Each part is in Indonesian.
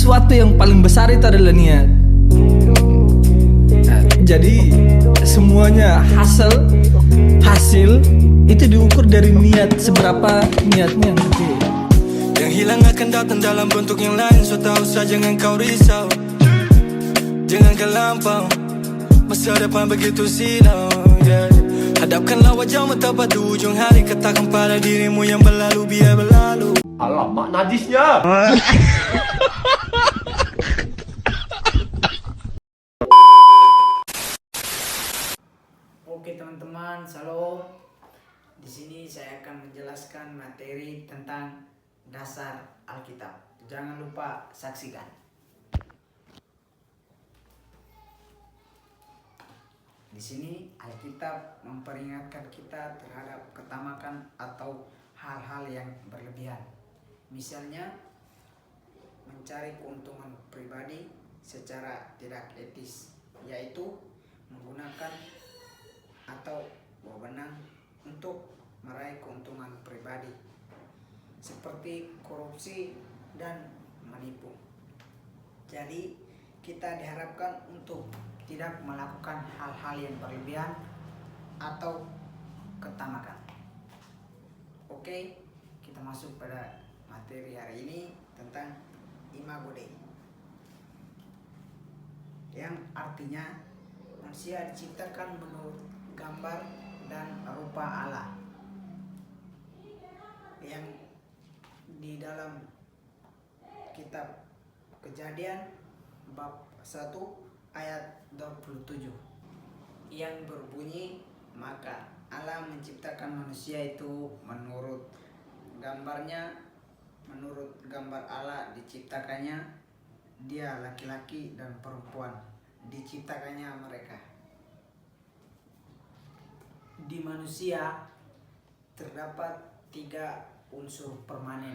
sesuatu yang paling besar itu adalah niat. Nah, jadi semuanya hasil itu diukur dari niat, seberapa niatnya. Yang hilang akan datang dalam bentuk yang lain. So tahu saja jangan kau risau, jangan kau lampau. Masa depan begitu silau, yeah. Hadapkanlah wajahmu tepat di ujung hari. Katakan pada dirimu yang berlalu biar berlalu. Alamak najisnya. Oke teman-teman, shalom. Di sini saya akan menjelaskan materi tentang dasar Alkitab. Jangan lupa saksikan. Di sini Alkitab memperingatkan kita terhadap ketamakan atau hal-hal yang berlebihan. Misalnya mencari keuntungan pribadi secara tidak etis, yaitu menggunakan atau wewenang untuk meraih keuntungan pribadi, seperti korupsi dan menipu. Jadi kita diharapkan untuk tidak melakukan hal-hal yang berlebihan atau ketamakan. Oke, kita masuk pada materi hari ini tentang Imago Dei, yang artinya manusia diciptakan menurut gambar dan rupa Allah, yang di dalam kitab Kejadian bab 1 ayat 27 yang berbunyi, maka Allah menciptakan manusia itu menurut gambarnya, menurut gambar Allah diciptakannya, dia laki-laki dan perempuan diciptakannya mereka. Di manusia terdapat 3 unsur permanen,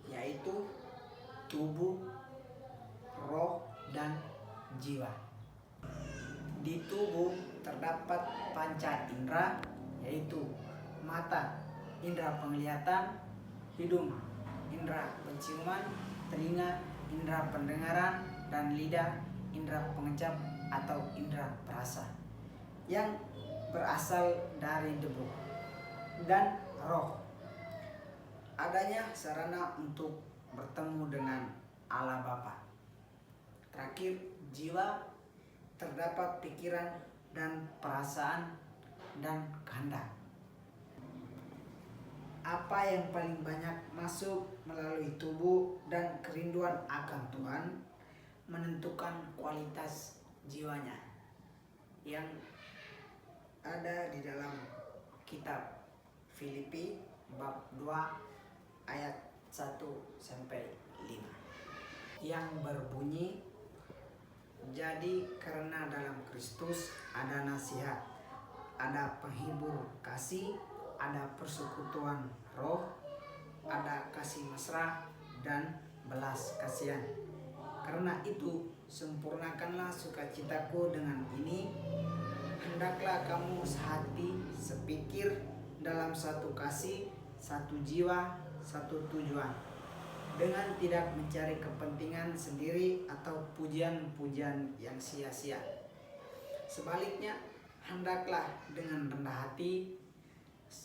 yaitu tubuh, roh, dan jiwa. Di tubuh terdapat panca indera, yaitu mata, indera penglihatan, hidung, indera penciuman, telinga, indera pendengaran, dan lidah, indera pengecap atau indera perasa, yang berasal dari debu. Dan roh, adanya sarana untuk bertemu dengan Allah Bapa. Terakhir, jiwa terdapat pikiran dan perasaan dan kehendak. Apa yang paling banyak masuk melalui tubuh dan kerinduan akan Tuhan menentukan kualitas jiwanya, yang ada di dalam kitab Filipi bab 2 ayat 1-5, yang berbunyi, jadi karena dalam Kristus ada nasihat, ada penghibur kasih, ada persekutuan roh, ada kasih mesra dan belas kasihan. Karena itu sempurnakanlah sukacitaku dengan ini, hendaklah kamu sehati, sepikir, dalam satu kasih, satu jiwa, satu tujuan, dengan tidak mencari kepentingan sendiri atau pujian-pujian yang sia-sia. Sebaliknya, hendaklah dengan rendah hati,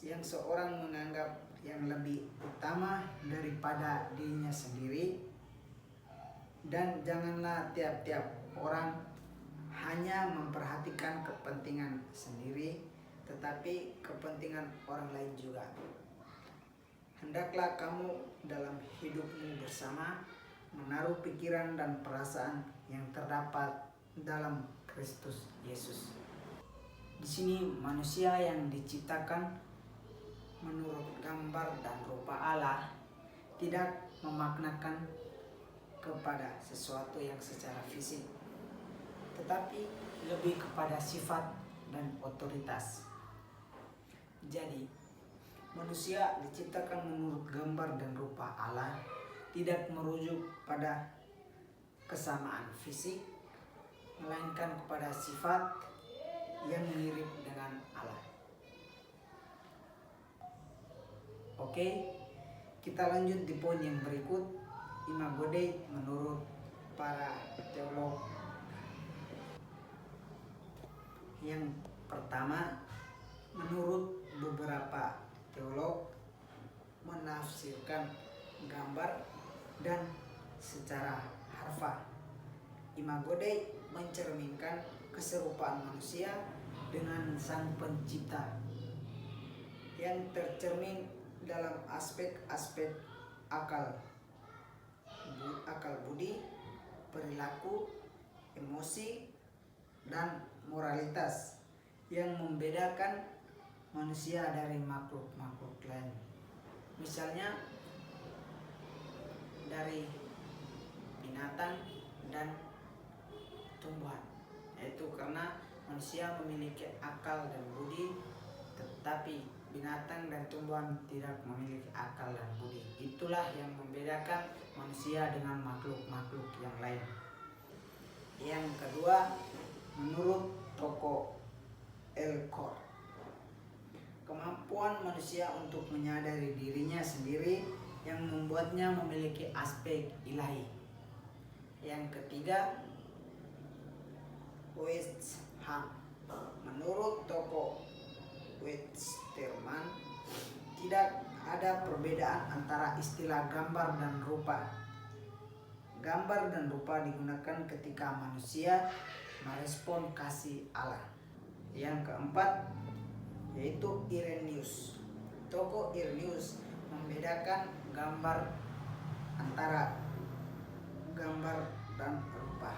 yang seorang menganggap yang lebih utama daripada dirinya sendiri, dan janganlah tiap-tiap orang hanya memperhatikan kepentingan sendiri, tetapi kepentingan orang lain juga. Hendaklah kamu dalam hidupmu bersama menaruh pikiran dan perasaan yang terdapat dalam Kristus Yesus. Di sini manusia yang diciptakan menurut gambar dan rupa Allah tidak memaknakan kepada sesuatu yang secara fisik, tetapi lebih kepada sifat dan otoritas. Jadi, manusia diciptakan menurut gambar dan rupa Allah tidak merujuk pada kesamaan fisik, melainkan kepada sifat yang mirip dengan Allah. Oke, kita lanjut di poin yang berikut, Imago Dei menurut para teolog. Yang pertama, menurut beberapa teolog menafsirkan gambar dan secara harfiah. Imago Dei mencerminkan keserupaan manusia dengan Sang Pencipta yang tercermin dalam aspek-aspek akal budi, perilaku, emosi, dan moralitas yang membedakan manusia dari makhluk-makhluk lain. Misalnya dari binatang dan tumbuhan, yaitu karena manusia memiliki akal dan budi, tetapi binatang dan tumbuhan tidak memiliki akal dan budi. Itulah yang membedakan manusia dengan makhluk-makhluk yang lain. Yang kedua, menurut tokoh Elcor, kemampuan manusia untuk menyadari dirinya sendiri yang membuatnya memiliki aspek ilahi. Yang ketiga, Weishaupt, menurut tokoh Westermann, tidak ada perbedaan antara istilah gambar dan rupa. Gambar dan rupa digunakan ketika manusia merespon kasih Allah. Yang keempat, yaitu Irenaeus. Tokoh Irenaeus membedakan gambar antara gambar dan rupa.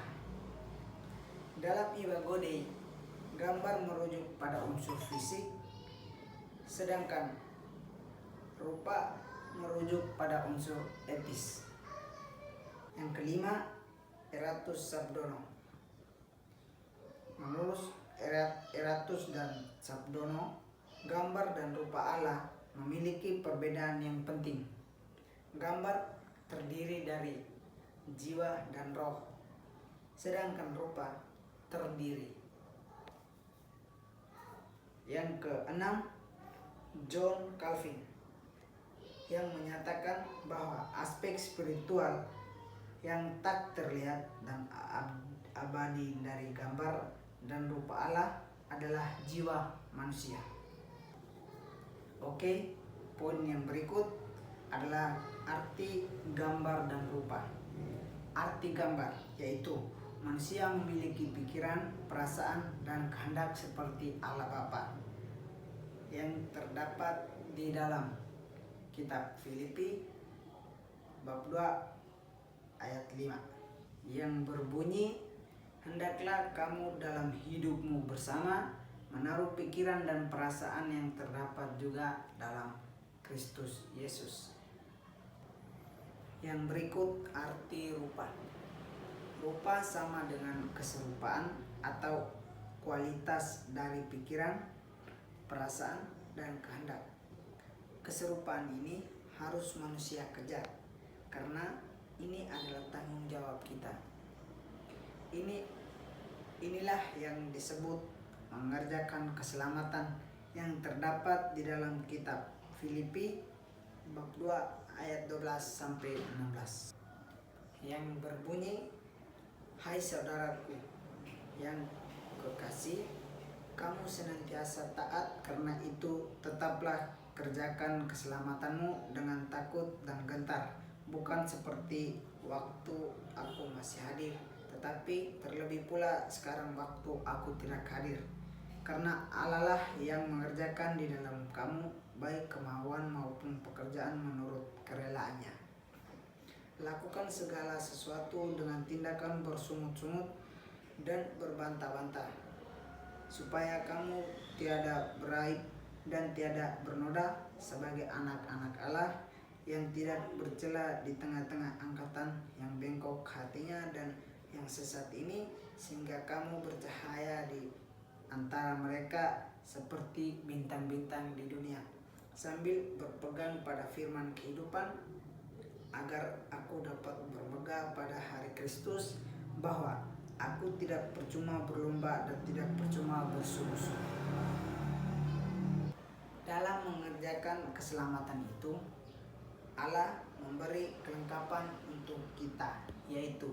Dalam Imago Dei, gambar merujuk pada unsur fisik, sedangkan rupa merujuk pada unsur etis. Yang kelima, Eratus Sabdono. Menurut Eratus dan Sabdono, gambar dan rupa Allah memiliki perbedaan yang penting. Gambar terdiri dari jiwa dan roh, sedangkan rupa terdiri. Yang keenam, John Calvin, yang menyatakan bahwa aspek spiritual yang tak terlihat dan abadi dari gambar dan rupa Allah adalah jiwa manusia. Oke, poin yang berikut adalah arti gambar dan rupa. Arti gambar yaitu manusia memiliki pikiran, perasaan, dan kehendak seperti Allah Bapa yang terdapat di dalam kitab Filipi bab 2 ayat 5 yang berbunyi, hendaklah kamu dalam hidupmu bersama menaruh pikiran dan perasaan yang terdapat juga dalam Kristus Yesus. Yang berikut arti rupa. Rupa sama dengan keserupaan atau kualitas dari pikiran, perasaan, dan kehendak. Keserupaan ini harus manusia kejar karena ini adalah tanggung jawab kita. Inilah yang disebut mengerjakan keselamatan yang terdapat di dalam kitab Filipi bab 2 ayat 12 sampai 16. Yang berbunyi, hai saudaraku yang kekasih, kamu senantiasa taat, karena itu tetaplah kerjakan keselamatanmu dengan takut dan gentar, bukan seperti waktu aku masih hadir, tetapi terlebih pula sekarang waktu aku tidak hadir. Karena Allah lah yang mengerjakan di dalam kamu baik kemauan maupun pekerjaan menurut kerelaannya. Lakukan segala sesuatu dengan tindakan bersungut-sungut dan berbantah-bantah, supaya kamu tiada beraib dan tiada bernoda sebagai anak-anak Allah yang tidak bercela di tengah-tengah angkatan yang bengkok hatinya dan yang sesat ini, sehingga kamu bercahaya di antara mereka seperti bintang-bintang di dunia, sambil berpegang pada firman kehidupan, agar aku dapat bermegah pada hari Kristus, bahwa aku tidak percuma berlomba dan tidak percuma bersungguh-sungguh. Dalam mengerjakan keselamatan itu, Allah memberi kelengkapan untuk kita, yaitu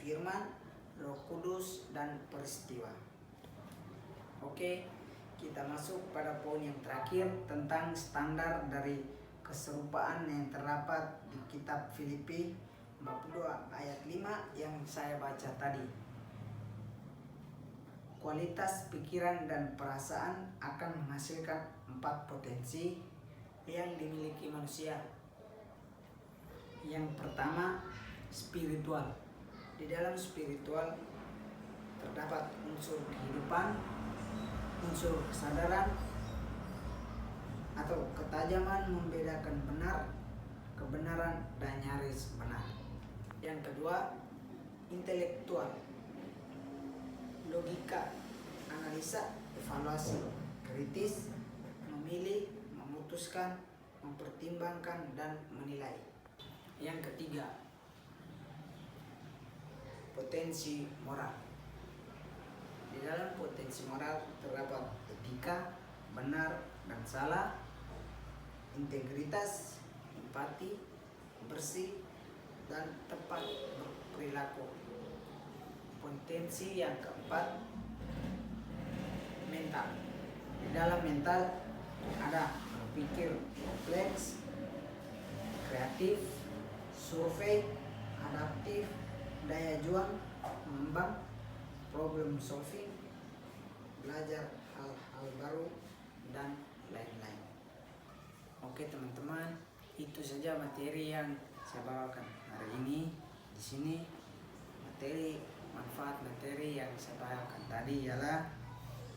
firman, Roh Kudus, dan peristiwa. Oke, kita masuk pada poin yang terakhir tentang standar dari keserupaan yang terdapat di kitab Filipi bab 2 ayat 5 yang saya baca tadi. Kualitas pikiran dan perasaan akan menghasilkan 4 potensi yang dimiliki manusia. Yang pertama, spiritual. Di dalam spiritual terdapat unsur kehidupan, unsur kesadaran atau ketajaman membedakan benar, kebenaran, dan nyaris benar. Yang kedua, intelektual. Logika, analisa, evaluasi, kritis, memilih, memutuskan, mempertimbangkan, dan menilai. Yang ketiga, potensi moral. Di dalam potensi moral terdapat etika, benar dan salah, integritas, empati, bersih, dan tepat berperilaku. Potensi yang keempat, mental. Di dalam mental ada berpikir kompleks, kreatif, survei, adaptif, daya juang, mengembang, problem solving, belajar hal-hal baru, dan lain-lain. Oke teman-teman, itu saja materi yang saya bawakan hari ini. Di sini manfaat materi yang saya bawakan tadi ialah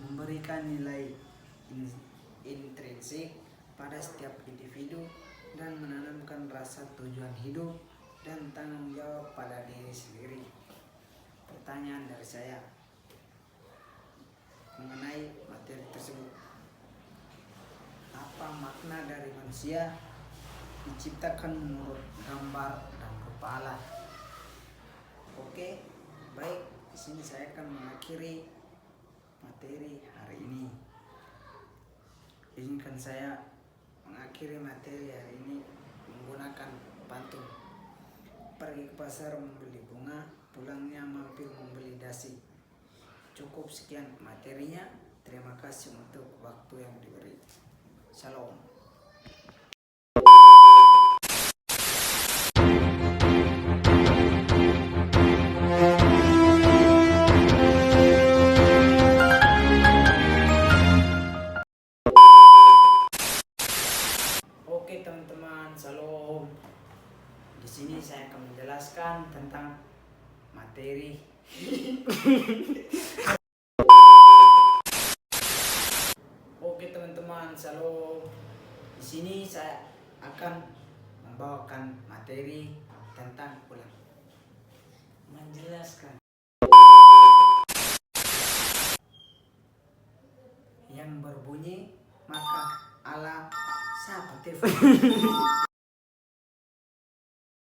memberikan nilai intrinsik pada setiap individu dan menanamkan rasa tujuan hidup dan tanggung jawab pada diri sendiri. Pertanyaan dari saya mengenai materi tersebut: apa makna dari manusia diciptakan menurut gambar dan rupa Allah? Oke, baik. Di sini saya akan mengakhiri materi hari ini. Izinkan saya mengakhiri materi hari ini menggunakan pantun. Pergi ke pasar membeli bunga, pulangnya mampir membeli dasi. Cukup sekian materinya. Terima kasih untuk waktu yang diberi. Shalom. Oke teman-teman, shalom. Di sini saya akan menjelaskan tentang materi. Oke teman-teman, shalom. Di sini saya akan membawakan materi tentang ulang. Menjelaskan yang berbunyi, maka Allah siapa telepon?